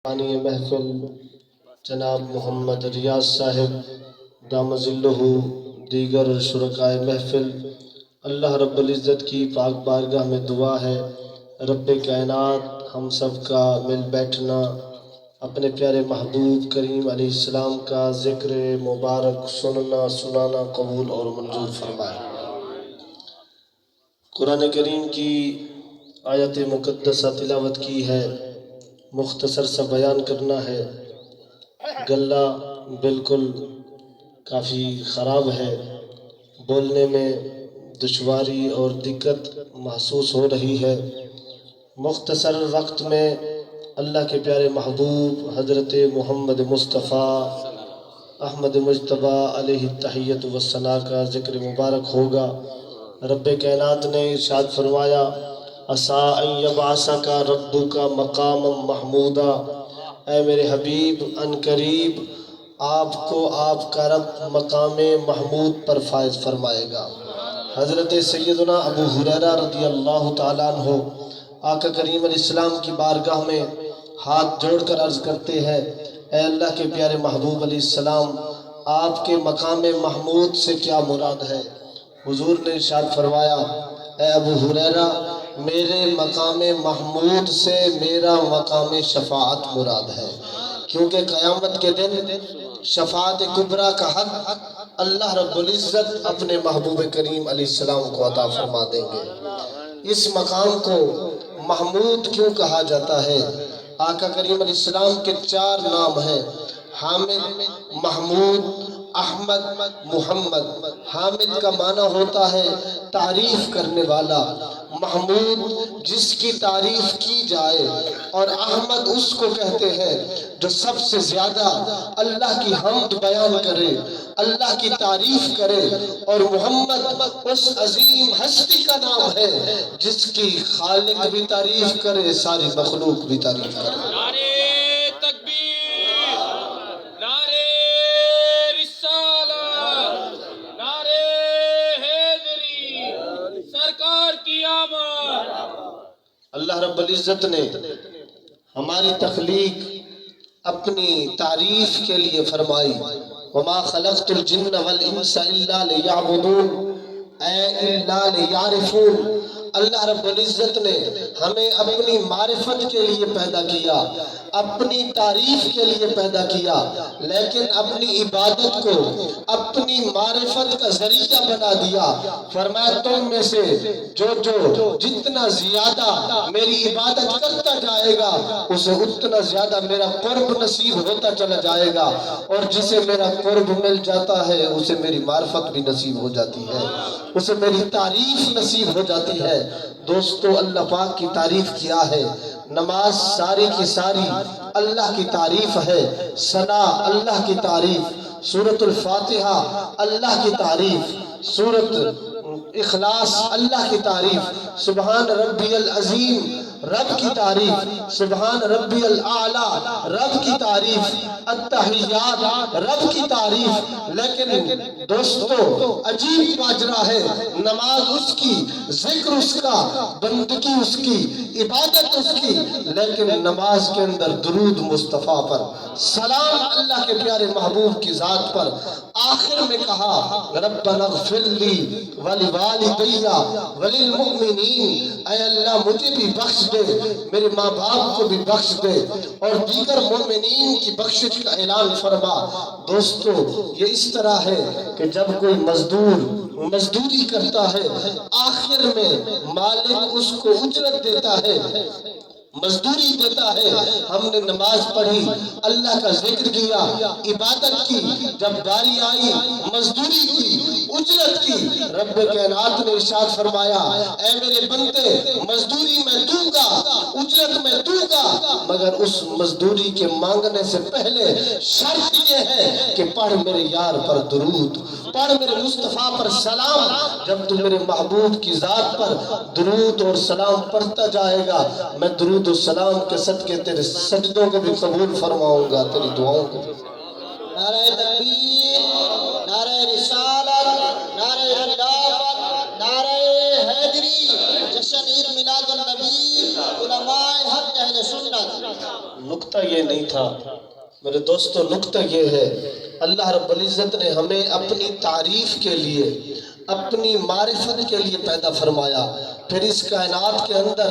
انی محفل جناب محمد ریاض صاحب دام ظلہ، دیگر شرکائے محفل، اللہ رب العزت کی پاک بارگاہ میں دعا ہے رب کائنات ہم سب کا مل بیٹھنا اپنے پیارے محبوب کریم علیہ السلام کا ذکر مبارک سننا سنانا قبول اور منظور فرمائے۔ قرآن کریم کی آیت مقدسہ تلاوت کی ہے، مختصر سا بیان کرنا ہے۔ گلہ بالکل کافی خراب ہے، بولنے میں دشواری اور دقت محسوس ہو رہی ہے۔ مختصر وقت میں اللہ کے پیارے محبوب حضرت محمد مصطفیٰ احمد مجتبیٰ علیہ التحیۃ والثناء کا ذکر مبارک ہوگا۔ رب کائنات نے ارشاد فرمایا عسیٰ ان یبعثک ربک مقاما محمودا، اے میرے حبیب ان قریب آپ کو آپ کا رب مقام محمود پر فائز فرمائے گا۔ حضرت سیدنا ابو ہریرہ رضی اللہ تعالیٰ عنہ آقا کریم علیہ السلام کی بارگاہ میں ہاتھ جوڑ کر عرض کرتے ہیں، اے اللہ کے پیارے محبوب علیہ السلام، آپ کے مقام محمود سے کیا مراد ہے؟ حضور نے ارشاد فرمایا اے ابو ہریرہ، میرے مقام محمود سے میرا مقام شفاعت مراد ہے، کیونکہ قیامت کے دن شفاعت کبریٰ کا حق اللہ رب العزت اپنے محبوب کریم علیہ السلام کو عطا فرما دیں گے۔ اس مقام کو محمود کیوں کہا جاتا ہے؟ آقا کریم علیہ السلام کے 4 نام ہیں، حامد، محمود، احمد، محمد۔ حامد کا معنی ہوتا ہے تعریف کرنے والا، محمود جس کی تعریف کی جائے، اور احمد اس کو کہتے ہیں جو سب سے زیادہ اللہ کی حمد بیان کرے، اللہ کی تعریف کرے، اور محمد اس عظیم ہستی کا نام ہے جس کی خالق بھی تعریف کرے، ساری مخلوق بھی تعریف کرے۔ نعرہ تکبیر، نعرہ رسالت، نعرہ حیدری، سرکار کی آمد۔ اللہ رب العزت نے ہماری تخلیق اپنی تعریف کے لیے فرمائی وَمَا خَلَقْتُ الْجِنَّ وَالْإِنسَ إِلَّا لِيَعْبُدُونَ، اے اِلَّا لِيَعْرِفُونَ۔ اللہ رب العزت نے ہمیں اپنی معرفت کے لیے پیدا کیا، اپنی تعریف کے لیے پیدا کیا، لیکن اپنی عبادت کو اپنی معرفت کا ذریعہ بنا دیا۔ فرمایا تم میں سے جو جتنا زیادہ میری عبادت کرتا جائے گا اسے اتنا زیادہ میرا قرب نصیب ہوتا چلا جائے گا، اور جسے میرا قرب مل جاتا ہے اسے میری معرفت بھی نصیب ہو جاتی ہے، اسے میری تعریف نصیب ہو جاتی ہے۔ دوستو اللہ پاک کی تعریف کیا ہے؟ نماز ساری کی ساری اللہ کی تعریف ہے، ثنا اللہ کی تعریف، سورۃ الفاتحہ اللہ کی تعریف، سورۃ اخلاص اللہ کی تعریف، سبحان ربی العظیم رب کی تعریف، سبحان ربی الاعلی رب کی تعریف، التحیات رب کی تعریف۔ لیکن دوستو عجیب ماجرا ہے، نماز اس کی، ذکر اس کا، بندگی اس کی، عبادت اس کی، لیکن نماز کے اندر درود مصطفیٰ پر، سلام اللہ کے پیارے محبوب کی ذات پر۔ آخر میں کہا ربنا اغفر لی ولوالدی وللمؤمنین، اے اللہ مجھے بھی بخش دے، میرے ماں باپ کو بھی بخش دے، اور دیگر مومنین کی بخشش کا اعلان فرما۔ دوستو یہ اس طرح ہے کہ جب کوئی مزدوری کرتا ہے، آخر میں مالک اس کو اجرت دیتا ہے، مزدوری دیتا ہے۔ ہم نے نماز پڑھی، اللہ کا ذکر کیا، عبادت کی، جب باری آئی مزدوری کی، اجرت کی، رب کائنات نے ارشاد فرمایا اے میرے بندے مزدوری میں دوں گا، اجرت میں دوں گا، مگر اس مزدوری کے مانگنے سے پہلے شرط یہ ہے کہ پڑھ میرے یار پر درود، پڑھ میرے مصطفیٰ پر سلام۔ جب تو میرے محبوب کی ذات پر درود اور سلام پڑھتا جائے گا، میں درود و سلام کے صدقے تیرے سجدوں کو بھی قبول فرماؤں گا، تیری دعاؤں کو بھی۔ نعرہ تکبیر، نعرہ رسالت، نعرہ خلافت، نعرہ حیدری، جشن عید میلاد النبی، علماء حق اہل سنت۔ نکتہ یہ نہیں تھا میرے دوستو، نکتہ یہ ہے اللہ رب العزت نے ہمیں اپنی تعریف کے لیے، اپنی معرفت کے لیے پیدا فرمایا. پھر اس کائنات کے اندر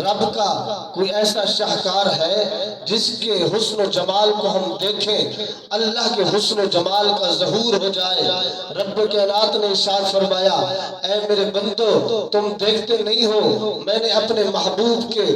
رب کا کوئی ایسا شاہکار ہے جس کے حسن و جمال کو ہم دیکھیں، اللہ کے حسن و جمال کا ظہور ہو جائے. رب کائنات نے ارشاد فرمایا اے میرے بندو تم دیکھتے نہیں ہو، میں نے اپنے محبوب کے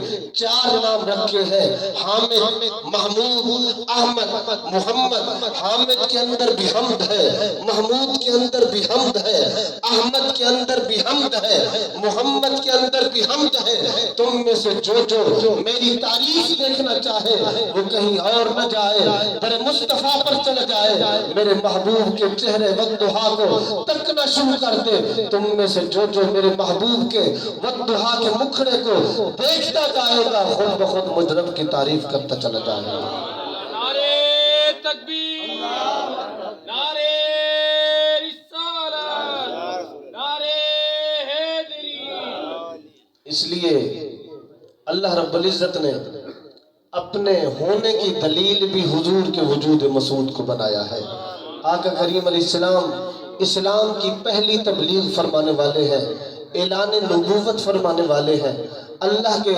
4 نام رکھے ہیں، حامد، محمود، احمد، محمد. حامد کے اندر بھی حمد ہے، محمود کے اندر بھی حمد ہے، احمد کے اندر بھی حمد ہے، محمد کے اندر بھی حمد ہے. تم میں سے جو میری تعریف دیکھنا چاہے وہ کہیں اور نہ جائے، در مصطفیٰ پر چلا جائے، میرے محبوب کے چہرے والضحا کو تکنا شروع کر دے. تم میں سے جو میرے محبوب کے والضحا کے مکھڑے کو دیکھتا جائے گا خود بخود مجھ رب کی تعریف کرتا چلا جائے گا. نعرے تکبیر، نعرے رسالت، نعرے حیدری. اس لیے اللہ رب العزت نے اپنے ہونے کی دلیل بھی حضور کے وجود مسعود کو بنایا ہے. آقا کریم علیہ السلام اسلام کی پہلی تبلیغ فرمانے والے ہیں، اعلان نبوت فرمانے والے ہیں، اللہ کے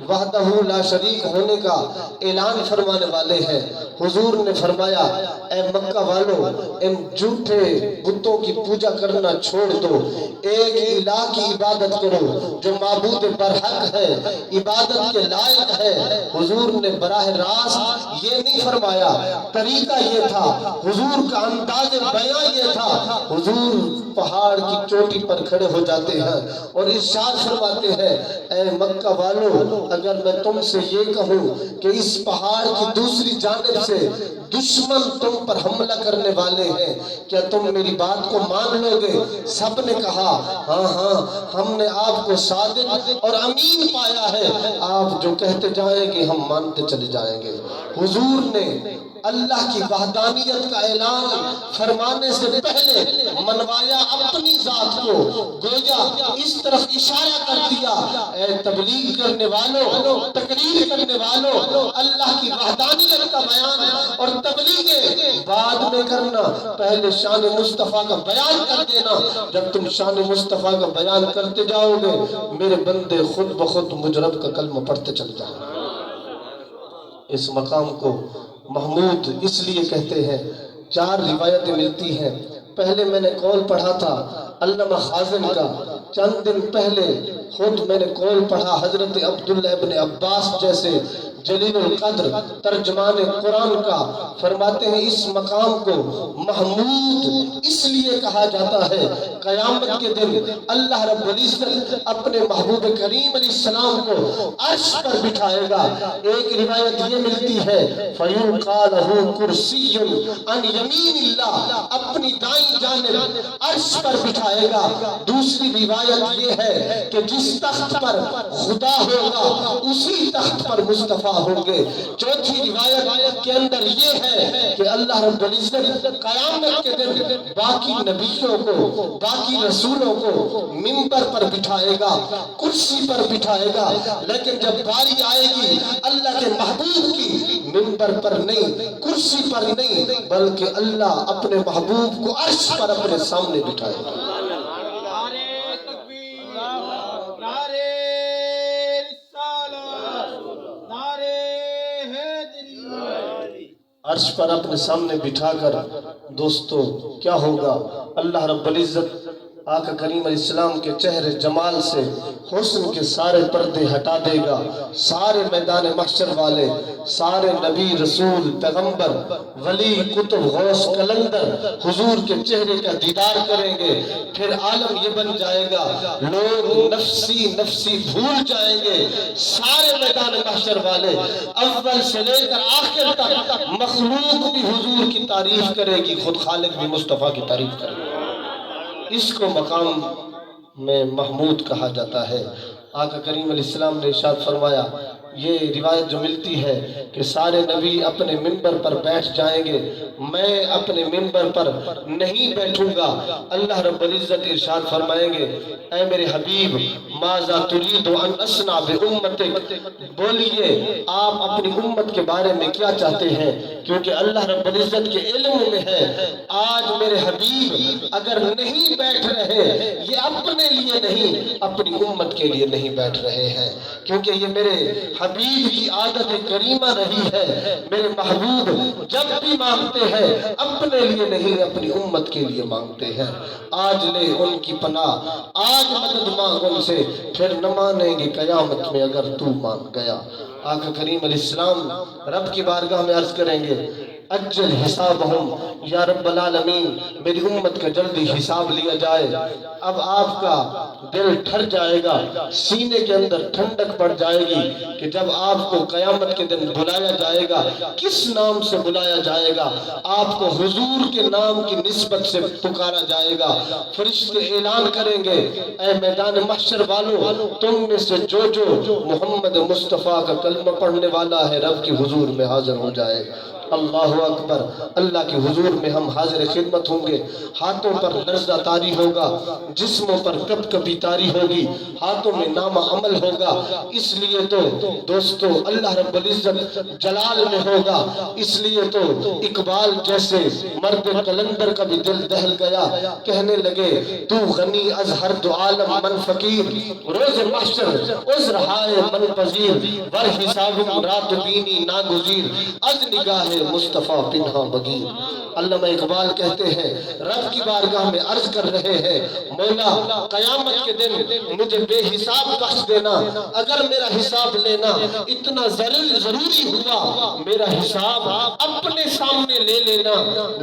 وحدہ لا شریک ہونے کا اعلان فرمانے والے ہیں. حضور نے فرمایا اے مکہ والو، ان جھوٹے بتوں کی پوجا کرنا چھوڑ دو، ایک الہ کی عبادت کرو جو معبود برحق ہے، عبادت کے لائق ہے. حضور نے براہ راست یہ نہیں فرمایا، طریقہ یہ تھا، حضور کا انداز بیان یہ تھا. حضور پہاڑ کی چوٹی پر کھڑے ہو جاتے ہیں اور ارشاد فرماتے ہیں اے مکہ والو، اگر میں تم سے یہ کہوں کہ اس پہاڑ کی دوسری جانب سے دشمن تم پر حملہ کرنے والے ہیں، کیا تم میری بات کو مان لو گے؟ سب نے کہا ہاں ہاں، ہم نے آپ کو صادق اور امین پایا ہے، آپ جو کہتے جائیں گے ہم مانتے چلے جائیں گے. حضور نے اللہ کی وحدانیت کا اعلان فرمانے سے پہلے منوایا اپنی ذات کو، گویا اس طرف اشارہ کر دیا اے تبلیغ کرنے والوں، تقریر کرنے والوں، اللہ کی وحدانیت کا بیان اور تبلیغ بعد میں کرنا، پہلے شان مصطفیٰ کا بیان کر دینا. جب تم شان مصطفیٰ کا بیان کرتے جاؤ گے میرے بندے خود بخود مجھ رب کا کلمہ پڑھتے چل جائیں. اس مقام کو محمود اس لیے کہتے ہیں. 4 روایتیں ملتی ہیں. پہلے میں نے قول پڑھا تھا علامہ خازن کا، چند دن پہلے خود میں نے قول پڑھا حضرت عبداللہ ابن عباس جیسے جلیل القدر ترجمان قرآن کا. فرماتے ہیں اس مقام کو محمود اس لیے کہا جاتا ہے، قیامت کے دن اللہ رب العزت اپنے محبوب کریم علیہ السلام کو عرش پر بٹھائے گا. ایک روایت یہ ملتی ہے فَيُلْقَى لَهُ كُرْسِيٌّ عَنْ يَمِينِ اللَّهِ، اپنی دائیں جانب عرش پر بٹھائے گا. دوسری روایت یہ ہے کہ جس تخت پر خدا ہوگا اسی تخت پر مصطفیٰ ہوں گے. چوتھی روایت کے اندر یہ ہے کہ اللہ رب العزت قیامت کے دن باقی نبیوں کو، باقی رسولوں کو منبر پر بٹھائے گا، کرسی پر بٹھائے گا. لیکن جب باری آئے گی اللہ کے محبوب کی، منبر پر نہیں، کرسی پر نہیں، بلکہ اللہ اپنے محبوب کو عرش پر اپنے سامنے بٹھائے گا. نعرے تکبیر، نعرے رسالت، نعرے حیدری. عرش پر اپنے سامنے بٹھا کر دوستو کیا ہوگا؟ اللہ رب العزت آقا کریم علیہ السلام کے چہرے جمال سے حسن کے سارے پردے ہٹا دے گا. سارے میدان محشر والے، سارے نبی، رسول، پیغمبر، ولی، کتب، غوث، کلندر حضور کے چہرے کا دیدار کریں گے. پھر عالم یہ بن جائے گا لوگ نفسی نفسی بھول جائیں گے. سارے میدان محشر والے اول سے لے کر آخر تک مخلوق بھی حضور کی تعریف کرے گی، خود خالق بھی مصطفیٰ کی تعریف کرے گی. اس کو مقام میں محمود کہا جاتا ہے. آقا کریم علیہ السلام نے ارشاد فرمایا یہ روایت جو ملتی ہے کہ سارے نبی اپنے منبر پر بیٹھ جائیں گے، میں اپنے منبر پر نہیں بیٹھوں گا۔ اللہ رب العزت ارشاد فرمائیں گے اے میرے حبیب ماذا ترید ان اصنع بامتک، بولیے آپ اپنی امت کے بارے میں کیا چاہتے ہیں، کیونکہ اللہ رب العزت کے علم میں ہے آج میرے حبیب اگر نہیں بیٹھ رہے، یہ اپنے لیے نہیں اپنی امت کے لیے نہیں بیٹھ رہے ہیں، کیونکہ یہ میرے حبیب کی عادت کریمہ رہی ہے۔ میرے محبوب جب بھی مانگتے ہیں اپنے لیے نہیں اپنی امت کے لیے مانگتے ہیں۔ آج لے ان کی پناہ، آج مدد مانگ ان سے، پھر نہ مانیں گے قیامت میں اگر تو مان گیا۔ آقا کریم علیہ السلام رب کی بارگاہ میں عرض کریں گے اجل حسابہم، یا رب العالمین میری امت کا جلدی حساب لیا جائے۔ اب آپ کا دل ٹھر جائے گا، سینے کے اندر ٹھنڈک پڑ جائے گی کہ جب آپ کو قیامت کے دن بلایا جائے گا، کس نام سے بلایا جائے گا؟ آپ کو حضور کے نام کی نسبت سے پکارا جائے گا۔ فرشتے اعلان کریں گے اے میدان محشر والو، تم میں سے جو محمد مصطفیٰ کا کلمہ پڑھنے والا ہے رب کی حضور میں حاضر ہو جائے۔ اللہ اکبر، اللہ کے حضور میں ہم حاضر خدمت ہوں گے۔ ہاتھوں پر لرزہ طاری ہوگا، جسموں پر کب کبھی طاری ہوگی، ہاتھوں میں نامہ عمل ہوگا۔ اس لیے تو دوستو اللہ رب العزت جلال میں ہوگا، اس لیے تو اقبال جیسے مرد قلندر کا بھی دل دہل گیا، کہنے لگے تو غنی از ہر دو عالم من فقیر، روز محشر عذر ہائے من پذیر، ور حساب رات بینی ناگزیر، از نگاہ مصطفیٰ پنہا بگیر۔ علامہ اقبال کہتے ہیں رب کی بارگاہ میں عرض کر رہے ہیں مولا قیامت کے دن مجھے بے حساب بخش دینا، اگر میرا حساب لینا اتنا ضروری ہوا میرا حساب اپنے سامنے لے لینا،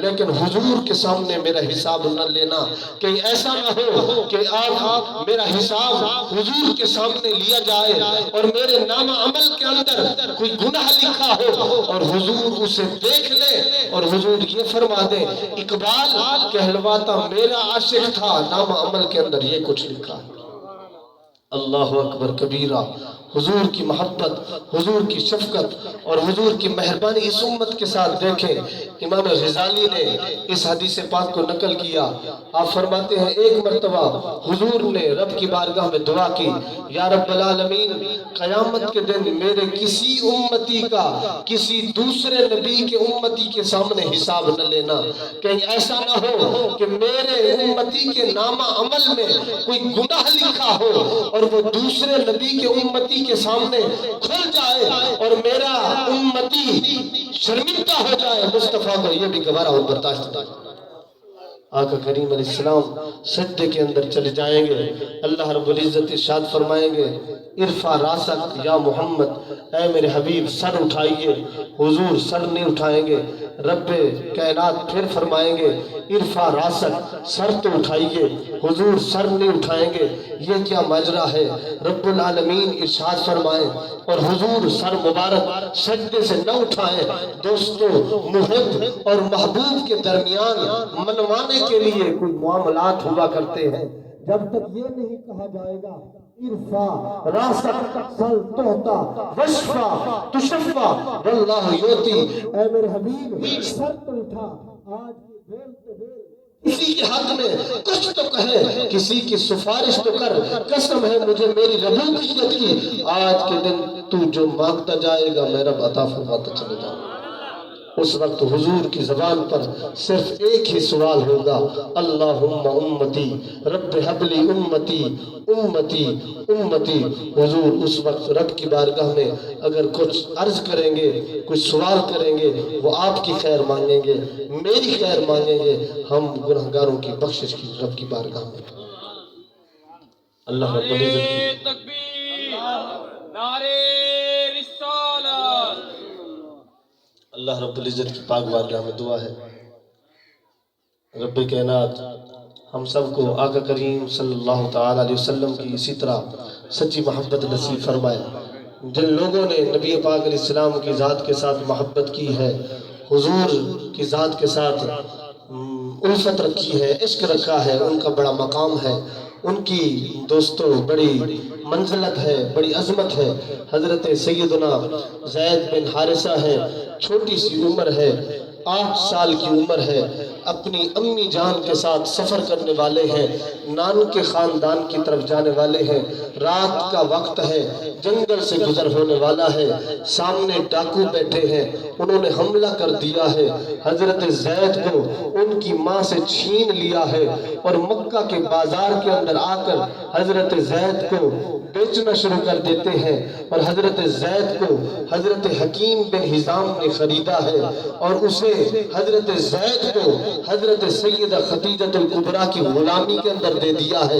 لیکن حضور کے سامنے میرا حساب نہ لینا، کہ ایسا نہ ہو کہ آپ میرا حساب حضور کے سامنے لیا جائے اور میرے نامہ عمل کے اندر کوئی گناہ لکھا ہو اور حضور اسے دیکھ لے اور حضور یہ فرما دے اقبال کہلواتا میرا عاشق تھا، نامہ عمل کے اندر یہ کچھ لکھا۔ اللہ اکبر کبیرہ، حضور کی محبت، حضور کی شفقت اور حضور کی مہربانی اس امت کے ساتھ دیکھیں۔ امام غزالی نے اس حدیث پاک کو نقل کیا، آپ فرماتے ہیں ایک مرتبہ حضور نے رب کی بارگاہ میں دعا کی یا رب العالمین قیامت کے دن میرے کسی امتی کا کسی دوسرے نبی کے امتی کے سامنے حساب نہ لینا، کہیں ایسا نہ ہو کہ میرے امتی کے نامہ عمل میں کوئی گناہ لکھا ہو اور وہ دوسرے نبی کے امتی کے سامنے کھل جائے اور میرا امتی شرمندہ ہو جائے۔ مصطفیٰ کو یہ بھی گوارا اور برداشت نہ ہو۔ آقا کریم علیہ السلام سجدے کے اندر چلے جائیں گے، اللہ رب العزت ارشاد فرمائیں گے ارفع راسک یا محمد، اے میرے حبیب سر اٹھائیے، حضور سر نہیں اٹھائیں گے۔ رب کائنات پھر فرمائیں گے ارفع راسک، سر تو اٹھائیے، حضور سر نہیں اٹھائیں گے۔ یہ کیا ماجرا ہے؟ رب العالمین ارشاد فرمائیں اور حضور سر مبارک سجدے سے نہ اٹھائیں۔ دوستو محب اور محبوب کے درمیان منوانے کے لیے کوئی معاملات ہوا کرتے ہیں، جب تک یہ نہیں کہا جائے گا ارفع راسک سل توتا وشفا تشفا واللہ یوتی، اے میرے حبیب سر تو اٹھا، آج بولتے ہوئے کسی کے حق میں کچھ تو کہے، کسی کی سفارش تو کر، قسم ہے مجھے میری ربوبیت کی، آج کے دن تو جو مانگتا جائے گا میرا عطا فرماتا چلے جاؤ۔ اس وقت حضور کی زبان پر صرف ایک ہی سوال ہوگا اللہم امتی رب حبلی امتی امتی امتی۔ حضور اس وقت رب کی بارگاہ میں اگر کچھ عرض کریں گے، کچھ سوال کریں گے، وہ آپ کی خیر مانگیں گے، میری خیر مانگیں گے، ہم گناہگاروں کی بخشش کی رب کی بارگاہ میں۔ اللہ رب العزت نعرے تکبیر، نعرے رسالت۔ اللہ رب العزت کی پاک بارگاہ میں دعا ہے رب کائنات ہم سب کو آقا کریم صلی اللہ تعالیٰ علیہ وسلم کی اسی طرح سچی محبت نصیب فرمائے۔ جن لوگوں نے نبی پاک علیہ السلام کی ذات کے ساتھ محبت کی ہے، حضور کی ذات کے ساتھ الفت رکھی ہے، عشق رکھا ہے، ان کا بڑا مقام ہے، ان کی دوستوں بڑی منزلت ہے، بڑی عظمت ہے۔ حضرت سیدنا زید بن حارثہ ہے، چھوٹی سی عمر ہے، 8 سال کی عمر ہے، اپنی امی جان کے ساتھ سفر کرنے والے ہیں، نان کے خاندان کی طرف جانے والے ہیں، رات کا وقت ہے، جنگل سے گزر ہونے والا ہے، سامنے ڈاکو بیٹھے ہیں، انہوں نے حملہ کر دیا ہے، حضرت زید کو ان کی ماں سے چھین لیا ہے اور مکہ کے بازار کے اندر آ کر حضرت زید کو بیچنا شروع کر دیتے ہیں، اور حضرت زید کو حضرت حکیم بن حزام نے خریدا ہے اور اسے حضرت زید کو حضرت سیدہ خدیجہ الکبریٰ کی غلامی کے اندر دے دیا ہے۔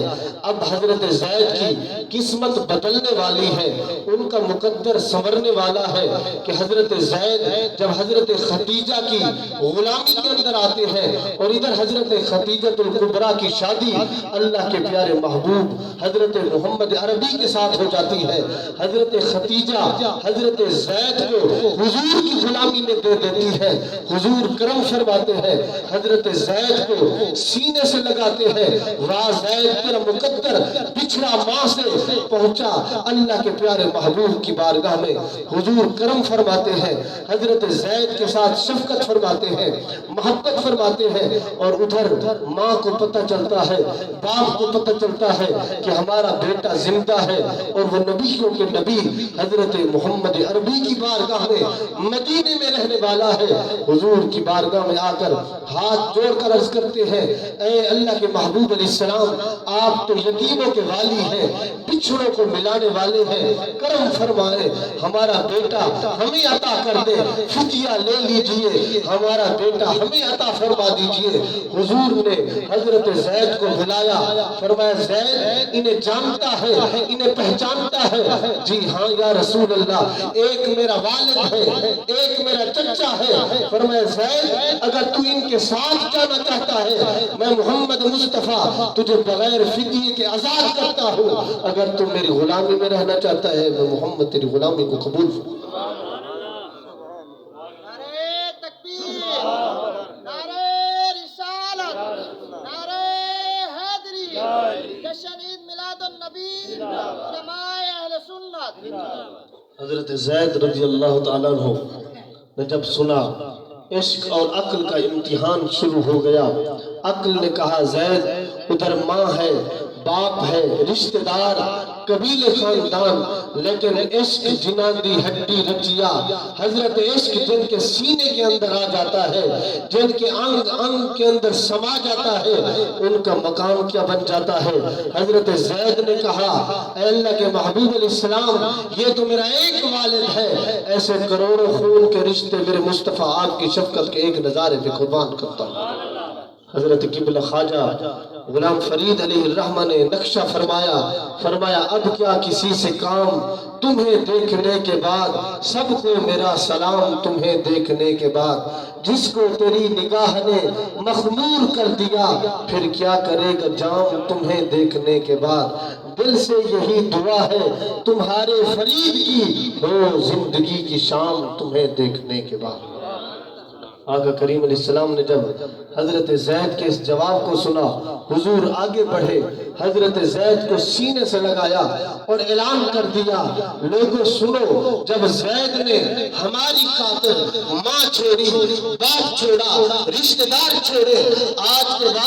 اب حضرت زید کی قسمت بدلنے والی ہے، ان کا مقدر سنورنے والا ہے کہ حضرت زید جب حضرت خدیجہ کی غلامی کے اندر آتے ہیں اور ادھر حضرت خدیجہ الکبریٰ کی شادی اللہ کے پیارے محبوب حضرت محمد عربی کے ساتھ ہو جاتی ہے، حضرت خدیجہ حضرت زید کو حضور کی غلامی میں دے دیتی ہے، حضور کرم فرماتے ہیں، حضرت زید کو سینے سے لگاتے ہیں، واہ زید تیرا مقدر بچھڑا ماں سے پہنچا اللہ کے پیارے محبوب کی بارگاہ میں، حضور کرم فرماتے ہیں، حضرت زید کے ساتھ شفقت فرماتے ہیں، محبت فرماتے ہیں، اور ادھر ماں کو پتہ چلتا ہے، باپ کو پتہ چلتا ہے کہ ہمارا بیٹا زندہ ہے، اور وہ نبیوں کے نبی حضرت محمد عربی کی بارگاہ میں مدینے میں رہنے والا ہے، حضور کی بارگاہ میں آ کر ہاتھ جوڑ کر عرض کرتے ہیں، اے اللہ کے محبوب علیہ السلام، آپ تو یتیموں کے والی ہیں، بچھڑوں کو ملانے والے ہیں، کرم فرمائے، ہمارا بیٹا ہمیں عطا کر دے، فدیہ لے لیجئے، ہمارا بیٹا ہمیں عطا فرما دیجئے۔ حضور نے حضرت زید کو بلایا، فرمایا زید انہیں جانتا ہے، انہیں پہچانتا ہے؟ جی ہاں یا رسول اللہ، ایک میرا والد ہے، ایک میرا چچا ہے۔ فرمایا زید اگر تو ان کے ساتھ جانا چاہتا ہے، میں محمد مصطفیٰ تجھے بغیر فدیے کے آزاد کرتا ہوں، اگر تو میری غلامی میں رہنا چاہتا ہے میں محمد تیری غلامی کو قبول کروں۔ نعرہ تکبیر، نعرہ رسالت، نعرہ حیدری، جشن عید میلاد النبی، علماء اہل سنت۔ حضرت زید رضی اللہ تعالیٰ عنہ نے جب سنا عشق اور عقل کا امتحان شروع ہو گیا، عقل نے کہا زید ادھر ماں ہے، باپ ہے، رشتہ دار، قبیلے خاندان، لیکن عشق جنان دی ہڈی رچیا، حضرت عشق جن کے سینے کے اندر آ جاتا ہے، جن کے انگ انگ کے اندر سما جاتا ہے، ان کا مقام کیا بن جاتا ہے۔ حضرت زید نے کہا اے اللہ کے محبوب علیہ السلام، یہ تو میرا ایک والد ہے، ایسے کروڑوں خون کے رشتے میرے مصطفیٰ آپ کی شفقت کے ایک نظارے پہ قربان کرتا ہوں۔ حضرت قبلہ خواجہ غلام فرید علیہ الرحمہ نے نقشہ فرمایا اب کیا کسی سے کام، تمہیں دیکھنے کے بعد سب کو میرا سلام، تمہیں دیکھنے کے بعد جس کو تیری نگاہ نے مخمور کر دیا، پھر کیا کرے گا جام تمہیں دیکھنے کے بعد، دل سے یہی دعا ہے تمہارے فرید کی، ہو زندگی کی شام تمہیں دیکھنے کے بعد۔ آقا کریم علیہ السلام نے جب حضرت زید کے اس جواب کو سنا، حضور آگے بڑھے، حضرت زید کو سینے سے لگایا اور اعلان کر دیا، لوگوں سنو، جب زید نے ہماری خاطر ماں چھوڑی، باپ چھوڑا، رشتہ دار چھوڑے، آج کے بعد